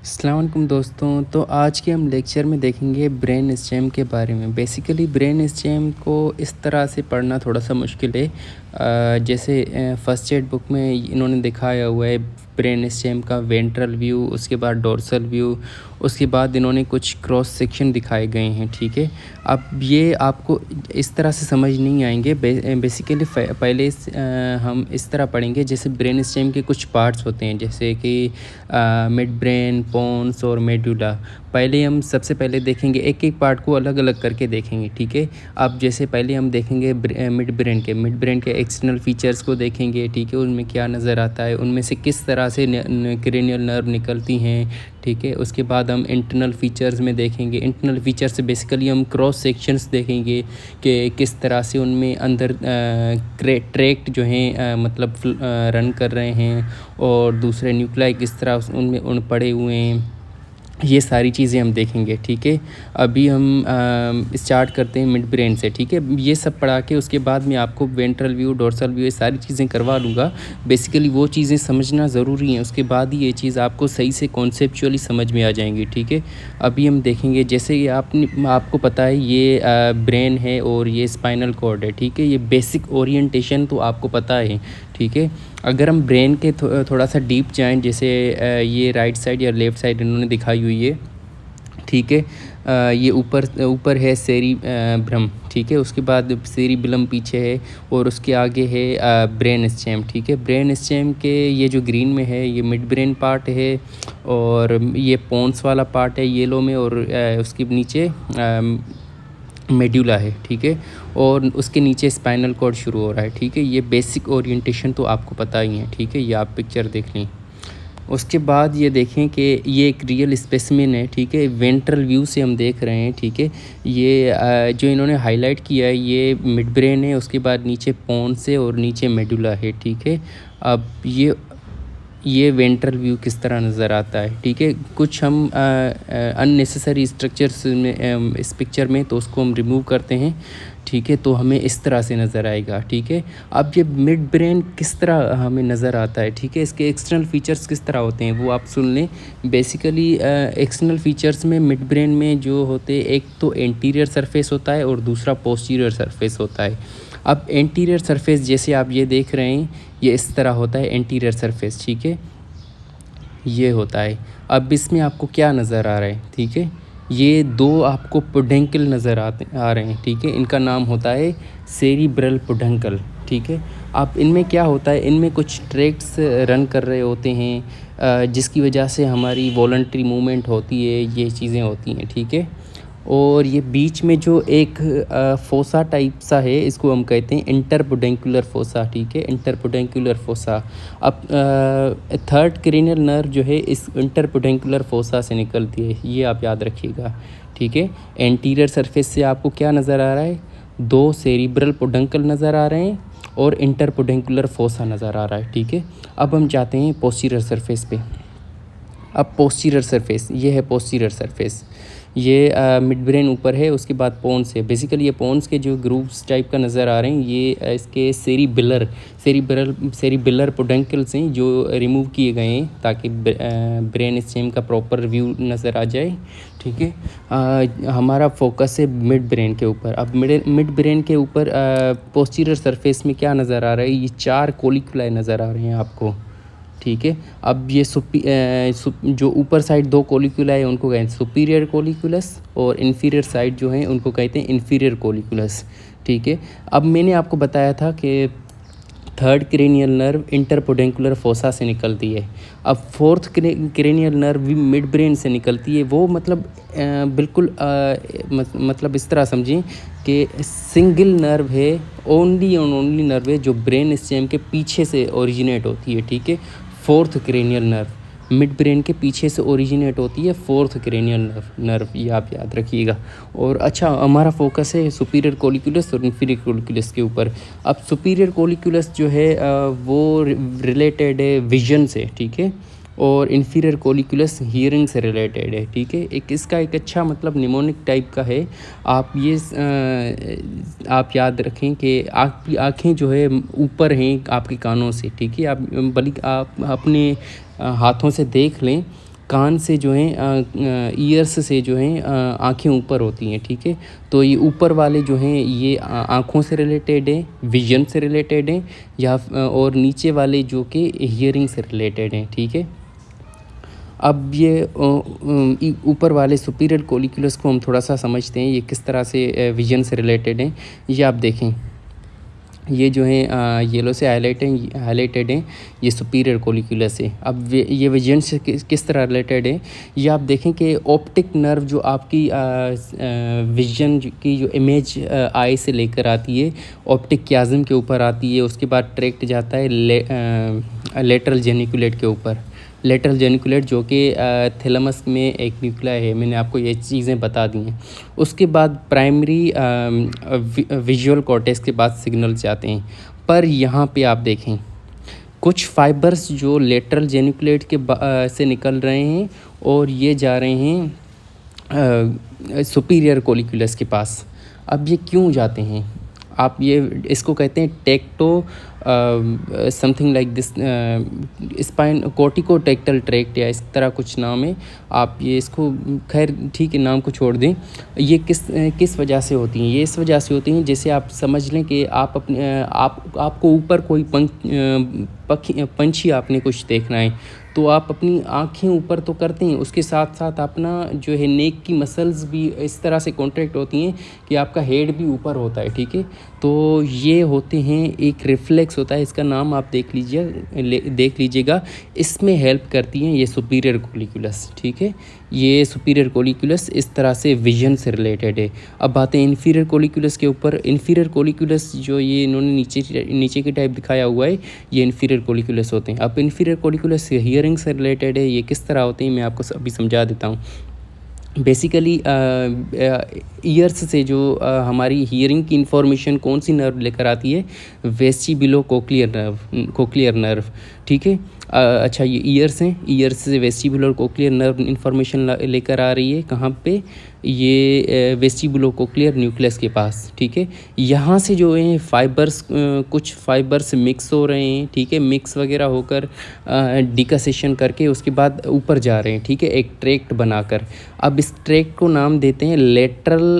अस्सलाम वालेकुम दोस्तों। तो आज के हम लेक्चर में देखेंगे ब्रेन स्टेम के बारे में। बेसिकली ब्रेन स्टेम को इस तरह से पढ़ना थोड़ा सा मुश्किल है। जैसे फर्स्ट एड बुक में इन्होंने दिखाया हुआ है ब्रेन स्टेम का वेंट्रल व्यू, उसके बाद डोर्सल व्यू, उसके बाद इन्होंने कुछ क्रॉस सेक्शन दिखाए गए हैं। ठीक है, अब ये आपको इस तरह से समझ नहीं आएंगे। बेसिकली पहले हम इस तरह पढ़ेंगे जैसे ब्रेन स्टेम के कुछ पार्ट्स होते हैं, जैसे कि मिड ब्रेन, पोन्स और मेडुला। पहले हम सबसे पहले देखेंगे, एक एक पार्ट को अलग अलग करके देखेंगे। ठीक है, अब जैसे पहले हम देखेंगे मिड ब्रेन के एक्सटर्नल फीचर्स को देखेंगे। ठीक है, उनमें क्या नज़र आता है, उनमें से किस तरह से क्रेनियल नर्व निकलती हैं। ठीक है, उसके बाद हम इंटरनल फीचर्स में देखेंगे। इंटरनल फीचर से बेसिकली हम क्रॉस सेक्शंस देखेंगे कि किस तरह से उनमें अंदर ट्रैक्ट जो हैं मतलब रन कर रहे हैं, और दूसरे न्यूक्लियाई किस तरह उन पड़े हुए हैं। ये सारी चीज़ें हम देखेंगे। ठीक है, अभी हम स्टार्ट करते हैं मिड ब्रेन से। ठीक है, ये सब पढ़ा के उसके बाद मैं आपको वेंट्रल व्यू, डोर्सल व्यू, ये सारी चीज़ें करवा लूँगा। बेसिकली वो चीज़ें समझना ज़रूरी हैं, उसके बाद ही ये चीज़ आपको सही से कॉन्सेप्चुअली समझ में आ जाएंगी। ठीक है, अभी हम देखेंगे जैसे ये आपको पता है ये ब्रेन है और ये स्पाइनल कॉर्ड है। ठीक है, ये बेसिक ओरिएंटेशन तो आपको पता है। ठीक है, अगर हम ब्रेन के थोड़ा सा डीप जाएं, जैसे ये राइट साइड या लेफ़्ट साइड इन्होंने दिखाई हुई है। ठीक है, ये ऊपर ऊपर है सेरिब्रम। ठीक है, उसके बाद सेरिबेलम पीछे है, और उसके आगे है ब्रेन स्टेम। ठीक है, ब्रेन स्टेम के ये जो ग्रीन में है ये मिड ब्रेन पार्ट है, और ये पोन्स वाला पार्ट है येलो में, और उसके नीचे मेड्यूला है। ठीक है, और उसके नीचे स्पाइनल कॉर्ड शुरू हो रहा है। ठीक है, ये बेसिक ओरिएंटेशन तो आपको पता ही है। ठीक है, ये आप पिक्चर देख लें। उसके बाद ये देखें कि ये एक रियल स्पेसिमेन है। ठीक है, वेंट्रल व्यू से हम देख रहे हैं। ठीक है, ये जो इन्होंने हाईलाइट किया है ये मिड ब्रेन है, उसके बाद नीचे पोन्स है और नीचे मेडुला है। ठीक है, अब ये वेंट्रल व्यू किस तरह नज़र आता है। ठीक है, कुछ हम अननेसेसरी स्ट्रक्चर्स में इस पिक्चर में, तो उसको हम रिमूव करते हैं। ठीक है, तो हमें इस तरह से नज़र आएगा। ठीक है, अब ये मिड ब्रेन किस तरह हमें नज़र आता है। ठीक है, इसके एक्सटर्नल फीचर्स किस तरह होते हैं वो आप सुन लें। बेसिकली एक्सटर्नल फीचर्स में मिड ब्रेन में जो होते हैं, एक तो एंटीरियर सरफेस होता है और दूसरा पोस्टीरियर सरफेस होता है। अब एंटीरियर सरफेस जैसे आप ये देख रहे हैं, ये इस तरह होता है एंटीरियर सरफेस। ठीक है, ये होता है। अब इसमें आपको क्या नज़र आ रहा है। ठीक है, ये दो आपको पुडेंकल नज़र आ रहे हैं। ठीक है, इनका नाम होता है सेरिब्रल पुडेंकल। ठीक है, अब इनमें क्या होता है, इनमें कुछ ट्रैक्ट्स रन कर रहे होते हैं, जिसकी वजह से हमारी वॉलंटरी मूवमेंट होती है, ये चीज़ें होती हैं। ठीक है, और ये बीच में जो एक फोसा टाइप सा है, इसको हम कहते हैं इंटरपुडेंकुलर फोसा। ठीक है, इंटरपुडेंकुलर फोसा। अब थर्ड क्रेनियल नर्व जो है इस इंटरपुडेंकुलर फोसा से निकलती है, ये आप याद रखिएगा। ठीक है, एंटीरियर सरफेस से आपको क्या नज़र आ रहा है, दो सेरिब्रल पुडेंकल नज़र आ रहे हैं और इंटरपुडेंकुलर फोसा नज़र आ रहा है। ठीक है, अब हम जाते हैं पोस्टीरियर सरफेस पे। अब पोस्टीरियर सरफेस, ये है पोस्टीरियर सरफेस। ये मिड ब्रेन ऊपर है, उसके बाद पोन्स है। बेसिकली ये पोन्स के जो ग्रूव्स टाइप का नज़र आ रहे हैं, ये इसके सेरिबेलर पुडेंकल्स हैं जो रिमूव किए गए हैं, ताकि ब्रेन स्टेम का प्रॉपर व्यू नज़र आ जाए। ठीक है, हमारा फोकस है मिड ब्रेन के ऊपर। अब मिड ब्रेन के ऊपर पोस्टीरियर सरफेस में क्या नज़र आ रहा है, ये 4 कोलिकुलाई नज़र आ रहे हैं आपको। ठीक है, अब ये जो ऊपर साइड 2 कोलिकुला है उनको कहते हैं सुपीरियर कोलिकुलस, और इन्फीरियर साइड जो हैं उनको कहते हैं इन्फीरियर कोलिकुलस। ठीक है, अब मैंने आपको बताया था कि थर्ड क्रेनियल नर्व इंटरपुडेंकुलर फोसा से निकलती है। अब फोर्थ क्रेनियल नर्व भी मिड ब्रेन से निकलती है। वो मतलब बिल्कुल मतलब इस तरह समझें कि सिंगल नर्व है, ओनली ओनली नर्व है जो ब्रेन स्टेम के पीछे से ओरिजिनेट होती है। ठीक है, fourth cranial nerve mid brain के पीछे से ओरिजिनेट होती है, फोर्थ क्रेनियल नर्व, ये आप याद रखिएगा। और अच्छा, हमारा फोकस है सुपीरियर कोलिकुलस और इन्फीरियर कोलिकुलस के ऊपर। अब सुपीरियर कोलिकुलस जो है वो रिलेटेड है विजन से। ठीक है, और इन्फीरियर कोलिकुलस हियरिंग से रिलेटेड है। ठीक है, एक इसका एक अच्छा मतलब निमोनिक टाइप का है। आप ये आप याद रखें कि आपकी आँखें जो है ऊपर हैं आपके कानों से। ठीक है, आप बल्कि आप अपने हाथों से देख लें कान से जो है ईयर्स से जो है आँखें ऊपर होती हैं, ठीक है। तो ये ऊपर वाले जो हैं ये आँखों से रिलेटेड है, विजन से रिलेटेड है, या और नीचे वाले जो कि हियरिंग से रिलेटेड हैं, ठीक है। अब ये ऊपर वाले सुपीरियर कोलिक्युलस को हम थोड़ा सा समझते हैं, ये किस तरह से विजन से रिलेटेड हैं। ये आप देखें, ये जो है येलो से हाईलाइटेड हैं, ये सुपीरियर कोलिक्युलस है। अब ये विजन से किस तरह रिलेटेड है, ये आप देखें कि ऑप्टिक नर्व जो आपकी विजन की जो इमेज आई से लेकर आती है, ऑप्टिक क्याज्म के ऊपर आती है, उसके बाद ट्रैक्ट जाता है लेटरल जेनिकुलेट के ऊपर। लेटरल जेनिकुलेट जो कि थैलेमस में एक न्यूक्लिया है, मैंने आपको ये चीज़ें बता दी हैं। उसके बाद प्राइमरी विजुअल कॉर्टेक्स के बाद सिग्नल्स जाते हैं। पर यहाँ पे आप देखें कुछ फाइबर्स जो लेटरल जेनिकुलेट के से निकल रहे हैं और ये जा रहे हैं सुपीरियर कोलिक्युलस के पास। अब ये क्यों जाते हैं, आप ये इसको कहते हैं tecto something like this spine corticotectal tract या इस तरह कुछ नाम है। आप ये इसको खैर ठीक है, नाम को छोड़ दें। ये किस वजह से होती हैं, ये इस वजह से होती हैं जैसे आप समझ लें कि आप अपने आपको ऊपर कोई पंछी आपने कुछ देखना है, तो आप अपनी आँखें ऊपर तो करते हैं, उसके साथ साथ अपना जो है नेक की मसल्स भी इस तरह से कॉन्ट्रैक्ट होती हैं कि आपका हेड भी ऊपर होता है, ठीक है। तो ये होते हैं, एक रिफ्लेक्स होता है, इसका नाम आप देख लीजिएगा। इसमें हेल्प करती हैं ये सुपीरियर कोलिक्युलस, ठीक है। ये सुपीरियर कोलिक्युलस इस तरह से विजन से रिलेटेड है। अब बातें इन्फीरियर कोलिक्युलस के ऊपर। इन्फीरियर कोलिक्युलस जो ये इन्होंने नीचे की टाइप दिखाया हुआ है, ये इन्फीरियर कोलिक्युलस होते हैं। अब इन्फीरियर कोलिक्युलस हियरिंग से रिलेटेड है। ये किस तरह होते हैं मैं आपको अभी समझा देता हूँ। बेसिकली ईयर्स से जो हमारी हियरिंग की इंफॉर्मेशन कौन सी नर्व लेकर आती है, वेस्टिबुलो कोक्लियर नर्व, ठीक है। अच्छा, ये ईयर्स हैं, ईयर्स से वेस्टिबुलर कोक्लियर नर्व इंफॉर्मेशन लेकर आ रही है कहाँ पे, ये वेस्टिबुलो कोक्लियर न्यूक्लियस के पास, ठीक है। यहाँ से जो है फाइबर्स कुछ फाइबर्स मिक्स हो रहे हैं, ठीक है, मिक्स वगैरह होकर डिकसेशन करके उसके बाद ऊपर जा रहे हैं, ठीक है, एक ट्रैक्ट बनाकर। अब इस ट्रैक्ट को नाम देते हैं लेटरल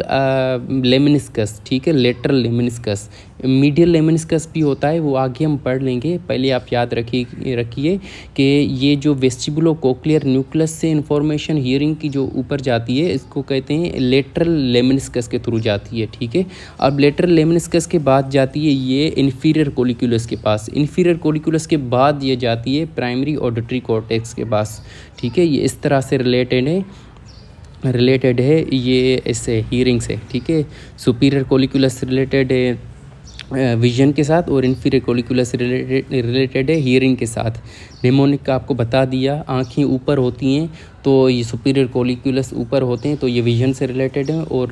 लेमिनिस्कस, ठीक है, लेटरल लेमिनिस्कस। मीडियल लेमिनिस्कस भी होता है, वो आगे हम पढ़ लेंगे। पहले आप याद रखिए कि ये जो वेस्टिबुलो कोक्लियर न्यूक्लियस से इंफॉर्मेशन हियरिंग की जो ऊपर जाती है, इसको कहते हैं लेटरल लेमिनिस्कस के थ्रू जाती है, ठीक है। अब लेटरल लेमिनिस्कस के बाद जाती है ये इन्फीरियर कोलिक्युलस के पास। इन्फीरियर कोलिक्युलस के बाद ये जाती है प्राइमरी ऑडिटरी कॉर्टेक्स के पास, ठीक है। ये इस तरह से रिलेटेड है ये इससे हियरिंग से, ठीक है। सुपीरियर कोलिक्युलस रिलेटेड है विजन के साथ और इन्फीरियर कोलिक्युलस रिलेटेड है हियरिंग के साथ। निमोनिक का आपको बता दिया, आँखें ऊपर होती हैं तो ये सुपीरियर कोलिक्युलस ऊपर होते हैं तो ये विजन से रिलेटेड है, और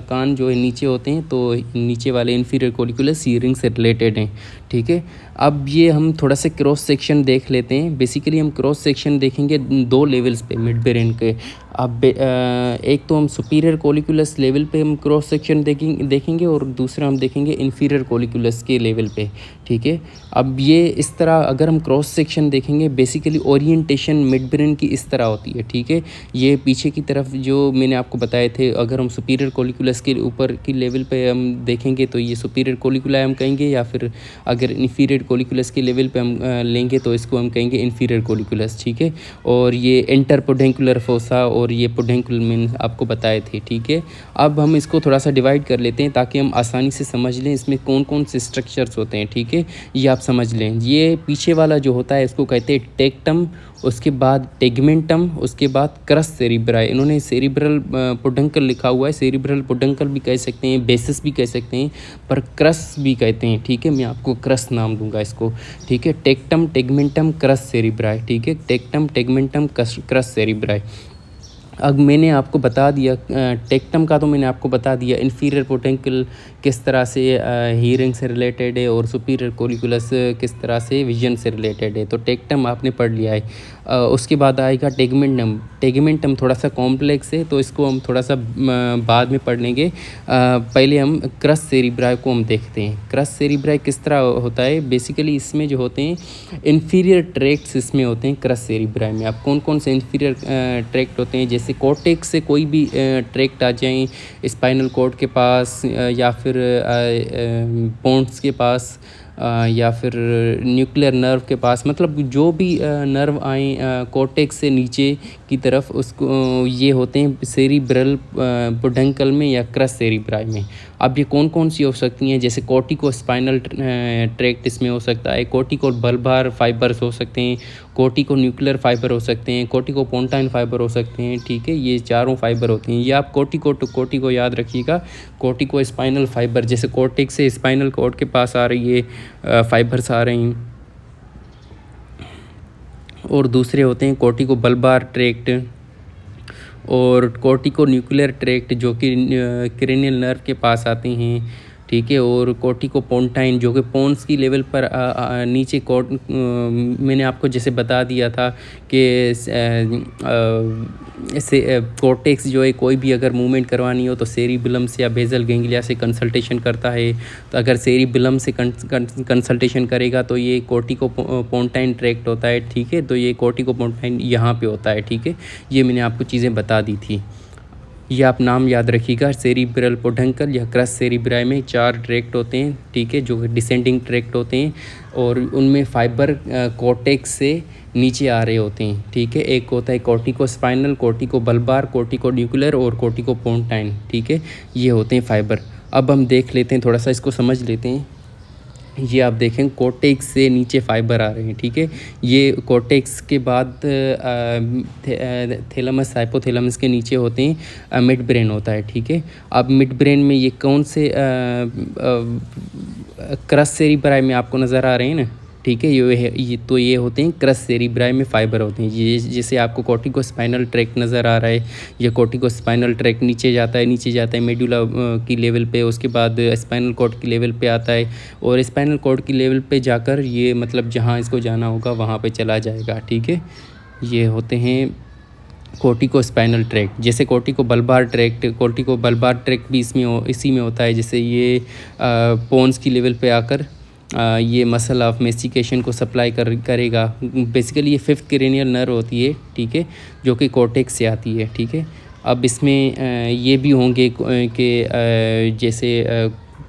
कान जो है नीचे होते हैं तो नीचे वाले इन्फीरियर कोलिक्युलस हियरिंग से रिलेटेड हैं, ठीक है। अब ये हम थोड़ा सा क्रॉस सेक्शन देख लेते हैं। बेसिकली हम क्रॉस सेक्शन देखेंगे दो लेवल्स पे मिड ब्रेन के। अब एक तो हम सुपीरियर कोलिक्युलस लेवल पे हम क्रॉस सेक्शन देखेंगे और दूसरा हम देखेंगे इन्फीरियर कोलिक्युलस के लेवल पे, ठीक है। अब ये इस तरह अगर हम क्रॉस सेक्शन देखेंगे, बेसिकली ओरिएंटेशन मिड ब्रेन की इस तरह होती है, ठीक है। ये पीछे की तरफ जो मैंने आपको बताए थे, अगर हम सुपीरियर कोलिक्युलस के ऊपर की लेवल पे हम देखेंगे तो ये सुपीरियर कोलिक्युला हम कहेंगे, या फिर अगर इन्फीरियर कोलिक्युलस के लेवल पे हम लेंगे तो इसको हम कहेंगे इन्फीरियर कोलिक्युलस, ठीक है। और ये इंटर पोडेंकुलर फोसा और ये पोडेंकुलर मैंने आपको बताए थे, ठीक है। अब हम इसको थोड़ा सा डिवाइड कर लेते हैं ताकि हम आसानी से समझ लें इसमें कौन कौन से स्ट्रक्चर्स होते हैं, ठीक है। ये आप समझ लें। ये पीछे वाला जो होता है इसको कहते हैं टेक्टम, उसके बाद टेगमेंटम, उसके बाद क्रस सेरिब्राई। इन्होंने सेरिब्रल पोडंकल लिखा हुआ है, सेरिब्रल पोडंकल भी कह सकते हैं, बेसिस भी कह सकते हैं, पर क्रस भी कहते हैं, ठीक है। मैं आपको क्रस नाम दूंगा इसको, ठीक है। टेक्टम, टेगमेंटम, क्रस सेरिब्राई, ठीक है। Tectum, tegmentum, cross cerebri. अब मैंने आपको बता दिया टेक्टम का, तो मैंने आपको बता दिया इन्फीरियर पोटेंकल किस तरह से हियरिंग से रिलेटेड है और सुपीरियर कोलिक्युलस किस तरह से विजन से रिलेटेड है, तो टेक्टम आपने पढ़ लिया है। उसके बाद आएगा टेगमेंटम। टेगमेंटम थोड़ा सा कॉम्प्लेक्स है, तो इसको हम थोड़ा सा बाद में पढ़ लेंगे। पहले हम क्रस सेरिब्राई को हम देखते हैं। क्रस सेरिब्राई किस तरह होता है। बेसिकली इसमें जो होते हैं इन्फीरियर ट्रैक्ट्स इसमें होते हैं क्रस सेरिब्राई में। अब कौन कौन से इन्फीरियर ट्रैक्ट होते हैं, जैसे कॉर्टेक्स से कोई भी ट्रैक्ट आ जाएँ स्पाइनल कॉर्ड के पास, या फिर पोन्स के पास, या फिर न्यूक्लियर नर्व के पास, मतलब जो भी नर्व आए कॉर्टेक्स से नीचे की तरफ, उसको ये होते हैं सेरिब्रल पोडंकल में या क्रस सेरिब्राई में। अब ये कौन कौन सी हो सकती हैं, जैसे कॉर्टिको स्पाइनल ट्रैक्ट इसमें हो सकता है, कॉर्टिको बल्बार फाइबर्स हो सकते हैं, कॉर्टिको न्यूक्लियर फाइबर हो सकते हैं, कॉर्टिको पोंटाइन फाइबर हो सकते हैं। ठीक है, ये चारों फाइबर होते हैं। ये आप कॉर्टिको याद रखिएगा। कॉर्टिको स्पाइनल फाइबर, जैसे कॉर्टेक्स से स्पाइनल कॉर्ड के पास आ रही है फाइबर्स आ रही हैं। और दूसरे होते हैं कॉर्टिको बल्बार ट्रैक्ट और कॉर्टिको न्यूक्लियर ट्रैक्ट, जो कि क्रेनियल नर्व के पास आते हैं। ठीक है, और कॉर्टिको पोंटाइन जो कि पोन्स की लेवल पर नीचे मैंने आपको जैसे बता दिया था कि कॉर्टेक्स जो है कोई भी अगर मूवमेंट करवानी हो तो सेरिबेलम से या बेसल गैंग्लिया से कंसल्टेशन करता है। तो अगर सेरिबेलम से कंसल्टेशन करेगा तो ये कॉर्टिको पोंटाइन ट्रैक्ट होता है। ठीक है, तो ये कॉर्टिको पोंटाइन यहाँ पे होता है। ठीक है, ये मैंने आपको चीज़ें बता दी थी। ये आप नाम याद रखिएगा। सेरिब्रल पोडंकल या क्रस सेरिब्राई में 4 ट्रैक्ट होते हैं। ठीक है, जो डिसेंडिंग ट्रैक्ट होते हैं और उनमें फाइबर कॉर्टेक्स से नीचे आ रहे होते हैं। ठीक है, एक होता है cortico spinal, cortico bulbar, cortico nuclear और कॉर्टिको पोंटाइन। ठीक है, ये होते हैं फाइबर। अब हम देख लेते हैं, थोड़ा सा इसको समझ लेते हैं। ये आप देखें कॉर्टेक्स से नीचे फाइबर आ रहे हैं। ठीक है, ये कॉर्टेक्स के बाद थैलेमस हाइपोथैलेमस के नीचे होते हैं मिड ब्रेन होता है। ठीक है, अब मिड ब्रेन में ये कौन से क्रस सेरिब्राई में आपको नज़र आ रहे हैं ना। ठीक है, ये होते हैं क्रस सेरिब्राई में फाइबर होते हैं। ये जैसे आपको कॉर्टिको स्पाइनल ट्रैक्ट नज़र आ रहा है, ये कॉर्टिको स्पाइनल ट्रैक्ट नीचे जाता है मेडुला की लेवल पे, उसके बाद स्पाइनल कॉर्ड की लेवल पे आता है और स्पाइनल कॉर्ड की लेवल पे जाकर ये मतलब जहाँ इसको जाना होगा वहाँ पे चला जाएगा। ठीक है, ये होते हैं कॉर्टिको स्पाइनल ट्रैक्ट। जैसे कॉर्टिको बल्बार ट्रैक्ट भी इसी में होता है। जैसे ये पोन्स की लेवल पे आकर ये मसल ऑफ मेस्टिकेशन को सप्लाई करेगा। बेसिकली ये 5th क्रेनियल नर्व होती है। ठीक है, जो कि कॉर्टेक्स से आती है। ठीक है, अब इसमें ये भी होंगे कि जैसे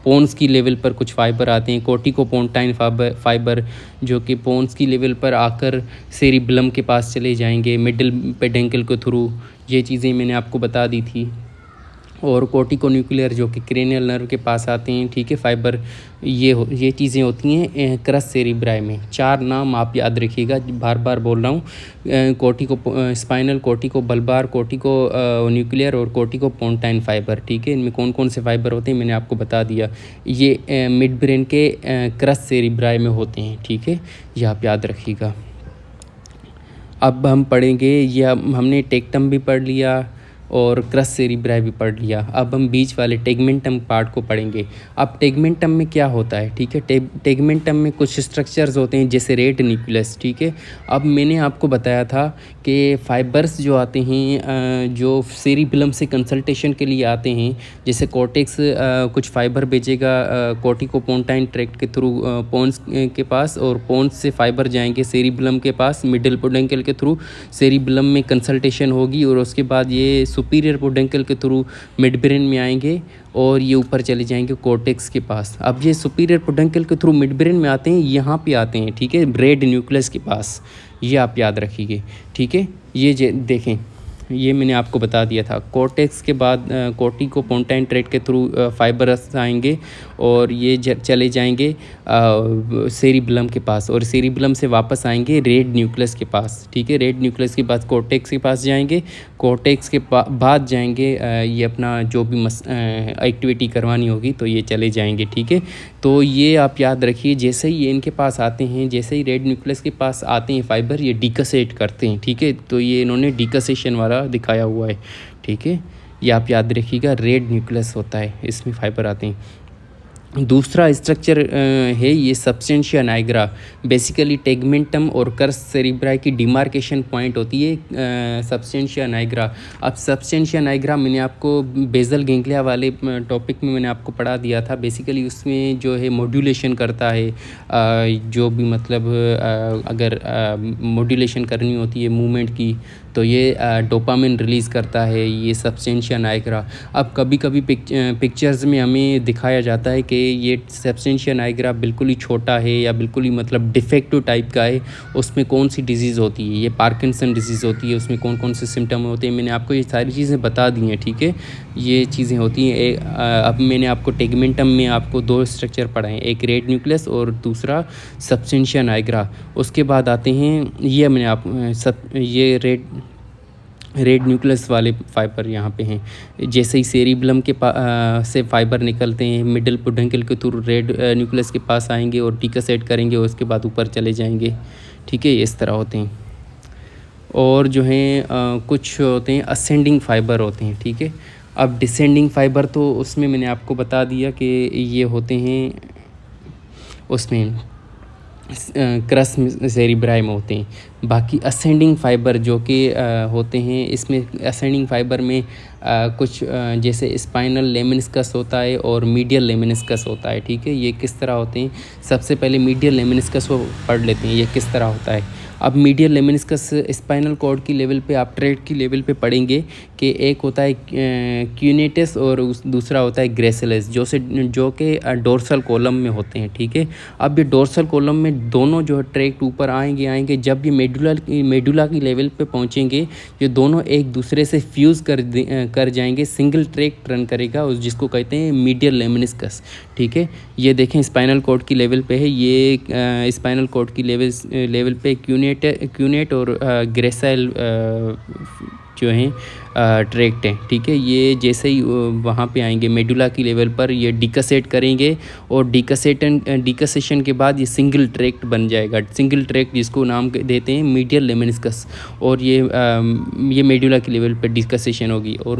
पोन्स की लेवल पर कुछ फाइबर आते हैं, कॉर्टिको पोंटाइन फाइबर जो कि पोन्स की लेवल पर आकर सेरिबेलम के पास चले जाएंगे मिडिल पेडेंकल के थ्रू। ये चीज़ें मैंने आपको बता दी थी। और कॉर्टिको न्यूक्लियर जो कि क्रेनियल नर्व के पास आते हैं। ठीक है, फाइबर ये चीज़ें होती हैं क्रस सेरिब्राई में। 4 नाम आप याद रखिएगा, बार बार बोल रहा हूँ। Cortico spinal, cortico bulbar, cortico nuclear और कॉर्टिको पोंटाइन फाइबर। ठीक है, इनमें कौन कौन से फाइबर होते हैं मैंने आपको बता दिया। ये मिड ब्रेन के क्रस सेरिब्राई में होते हैं। ठीक है, ये आप याद रखिएगा। अब हम पढ़ेंगे, ये हमने टेक्टम भी पढ़ लिया और क्रस सेरिब्राई भी पढ़ लिया। अब हम बीच वाले टेगमेंटम पार्ट को पढ़ेंगे। अब टेगमेंटम में क्या होता है। ठीक है, टेगमेंटम में कुछ स्ट्रक्चर्स होते हैं जैसे रेड न्यूक्लियस। ठीक है, अब मैंने आपको बताया था कि फाइबर्स जो आते हैं जो सेरिबेलम से कंसल्टेशन के लिए आते हैं, जैसे कॉर्टेक्स कुछ फाइबर भेजेगा कॉर्टिको पोंटाइन ट्रैक्ट के थ्रू पोन्स के पास, और पोन्स से फाइबर जाएंगे सेरिबेलम के पास मिडिल पोडेंकल के थ्रू। सेरिबेलम में कंसल्टेशन होगी और उसके बाद ये सुपीरियर पोडेंकल के थ्रू मिड ब्रेन में आएंगे और ये ऊपर चले जाएंगे कॉर्टेक्स के पास। अब ये सुपीरियर पोडेंकल के थ्रू मिड ब्रेन में आते हैं, यहाँ पे आते हैं। ठीक है, रेड न्यूक्लियस के पास। ये आप याद रखिए। ठीक है, ये देखें, ये मैंने आपको बता दिया था। कॉर्टेक्स के बाद कॉर्टिको पोंटाइन ट्रैक्ट के थ्रू फाइबरस आएंगे और ये चले जाएंगे सेरिबेलम के पास, और सेरिबेलम से वापस आएंगे रेड न्यूक्लियस के पास। ठीक है, रेड न्यूक्लियस के बाद कॉर्टेक्स के पास जाएंगे, कॉर्टेक्स के बाद जाएंगे ये अपना जो भी एक्टिविटी करवानी होगी तो ये चले जाएंगे। ठीक है, तो ये आप याद रखिए, जैसे ही ये इनके पास आते हैं, जैसे ही रेड न्यूक्लियस के पास आते हैं फाइबर, ये डिकसेट करते हैं। ठीक है, तो ये इन्होंने डिकसेशन वाला दिखाया हुआ है। ठीक है, ये आप याद रखिएगा, रेड न्यूक्लियस होता है, इसमें फाइबर आते हैं। दूसरा स्ट्रक्चर है ये सब्सटेंशिया नाइग्रा। बेसिकली टेगमेंटम और कर्स सेरिब्राई की डिमार्केशन पॉइंट होती है सब्सटेंशिया नाइग्रा। अब सब्सटेंशिया नाइग्रा मैंने आपको बेसल गैंग्लिया वाले टॉपिक में मैंने आपको पढ़ा दिया था। बेसिकली उसमें जो है मॉड्यूलेशन करता है, जो भी मतलब अगर मॉड्यूलेशन करनी होती है मूवमेंट की तो ये डोपामिन रिलीज़ करता है ये सब्सटेंशिया नाइग्रा। अब कभी कभी पिक्चर्स में हमें दिखाया जाता है कि ये सब्सटेंशिया नाइग्रा बिल्कुल ही छोटा है या बिल्कुल ही मतलब डिफेक्टिव टाइप का है। उसमें कौन सी डिजीज़ होती है, ये पार्किंसन डिजीज़ होती है, उसमें कौन कौन से सिम्टम होते हैं, मैंने आपको ये सारी चीज़ें बता दी हैं। ठीक है, ये चीज़ें होती हैं। अब मैंने आपको टेगमेंटम में आपको 2 स्ट्रक्चर पढ़ाए, एक रेड न्यूक्लियस और दूसरा सब्सटेंशिया नाइग्रा। उसके बाद आते हैं ये मैंने आप ये रेड न्यूक्लियस वाले फाइबर यहाँ पे हैं। जैसे ही सेरिबलम के से फाइबर निकलते हैं मिडिल पुडंकल के थ्रू रेड न्यूक्लियस के पास आएंगे और डिकसेट करेंगे और उसके बाद ऊपर चले जाएंगे। ठीक है, इस तरह होते हैं। और जो हैं कुछ होते हैं असेंडिंग फाइबर होते हैं। ठीक है, अब डिसेंडिंग फाइबर तो उसमें मैंने आपको बता दिया कि ये होते हैं उसमें क्रस सेरिब्राई में होते हैं। बाकी असेंडिंग फाइबर जो कि होते हैं, इसमें असेंडिंग फाइबर में कुछ जैसे स्पाइनल लेमिनिस्कस होता है और मीडियल लेमिनिस्कस होता है। ठीक है, ये किस तरह होते हैं, सबसे पहले मीडियल लेमिनिस्कस को पढ़ लेते हैं ये किस तरह होता है। अब मीडियल लेमिनिस्कस स्पाइनल कॉर्ड की लेवल पे आप ट्रेड की लेवल पे पढ़ेंगे कि एक होता है क्यूनेटस और दूसरा होता है ग्रेसिलस जो कि डोर्सल कॉलम में होते हैं। ठीक है, अब ये डोर्सल कॉलम में दोनों जो है ट्रैक्ट ऊपर आएंगे जब ये मेडुला की लेवल पे पहुंचेंगे ये दोनों एक दूसरे से फ्यूज़ कर जाएंगे, सिंगल ट्रैक्ट रन करेगा उस जिसको कहते हैं मीडियल लेमिनिस्कस। ठीक है, ये देखें स्पाइनल कॉर्ड की लेवल पे है, ये स्पाइनल कॉर्ड की लेवल पे क्यूनेट और ग्रेसाइल जो हैं ट्रैक्ट हैं। ठीक है, ये जैसे ही वहाँ पे आएंगे मेडुला की लेवल पर ये डिकसेट करेंगे और डिकसेशन के बाद ये सिंगल ट्रैक्ट बन जाएगा। सिंगल ट्रैक्ट जिसको नाम देते हैं मीडियल लेमिनिस्कस। और ये मेडुला की लेवल पर डिकसेशन होगी और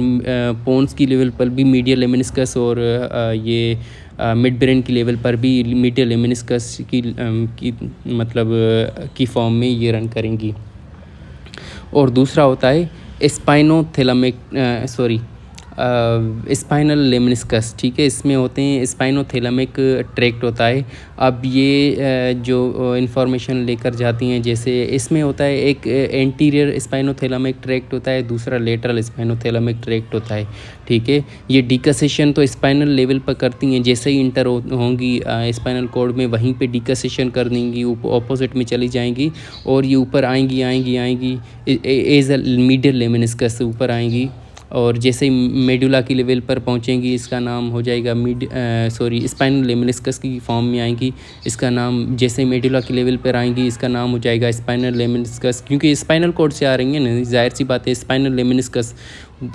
पोन्स की लेवल पर भी मीडियल लेमिनिस्कस और ये मिड ब्रेन की लेवल पर भी मीडियल लेमिनिस्कस की मतलब की फॉर्म में ये रन करेंगी। और दूसरा होता है स्पाइनल लेमिनिस्कस। ठीक है, इसमें होते हैं स्पाइनोथैलेमिक ट्रैक्ट होता है। अब ये जो इन्फॉर्मेशन लेकर जाती हैं, जैसे इसमें होता है एक एंटीरियर स्पाइनोथैलेमिक ट्रैक्ट होता है, दूसरा लेटरल स्पाइनोथैलेमिक ट्रैक्ट होता है। ठीक है, ये डिकसेशन तो स्पाइनल लेवल पर करती हैं, जैसे ही इंटर होंगी स्पाइनल कॉर्ड में वहीं पे डिकसेशन कर देंगी, ऑपोजिट में चली जाएंगी और ये ऊपर आएंगी एज अ मीडियल लेमिनिस्कस ऊपर आएंगी और जैसे ही मेडुला की लेवल पर पहुंचेंगी इसका नाम हो जाएगा स्पाइनल लेमिनिस्कस की फॉर्म में आएंगी। इसका नाम जैसे ही मेडुला की लेवल पर आएंगी इसका नाम हो जाएगा स्पाइनल लेमिनिस्कस, क्योंकि स्पाइनल कॉर्ड से आ रही है ना, जाहिर सी बात है स्पाइनल लेमिनिस्कस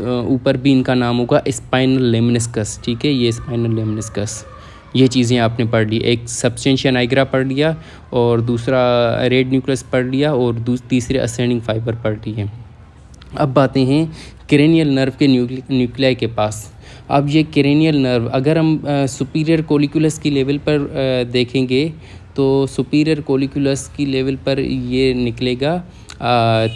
ऊपर भी इनका नाम होगा स्पाइनल लेमिनिस्कस। ठीक है, ये स्पाइनल लेमिनिस्कस। ये चीज़ें आपने पढ़ ली, एक सब्सटेंशिया नाइग्रा पढ़ लिया और दूसरा रेड न्यूक्लियस पढ़ लिया और तीसरे असेंडिंग फाइबर पढ़ लिए। अब बातें हैं क्रेनियल नर्व के न्यूक्लियाई के पास। अब ये क्रेनियल नर्व अगर हम सुपीरियर कोलिकुलस की लेवल पर देखेंगे तो सुपीरियर कोलिकुलस की लेवल पर ये निकलेगा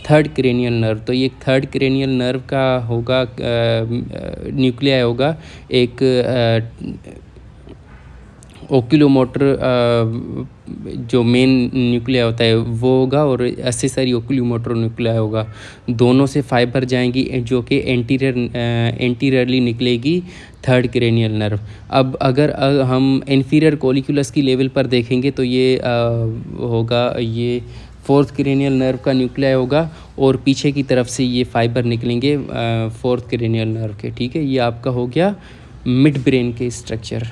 थर्ड क्रेनियल नर्व। तो ये थर्ड क्रेनियल नर्व का होगा न्यूक्लियाई होगा एक ओक्यूलोमोटर जो मेन न्यूक्लिया होता है वो होगा और एक्सेसरी ओक्यूलोमोटर न्यूक्लिया होगा। दोनों से फाइबर जाएंगी जो कि एंटीरियरली निकलेगी थर्ड क्रेनियल नर्व। अब अगर हम इन्फीरियर कोलिकुलस की लेवल पर देखेंगे तो ये होगा ये फोर्थ क्रेनियल नर्व का न्यूक्लिया होगा और पीछे की तरफ से ये फाइबर निकलेंगे फोर्थ क्रेनियल नर्व के। ठीक है, ये आपका हो गया मिड ब्रेन के स्ट्रक्चर।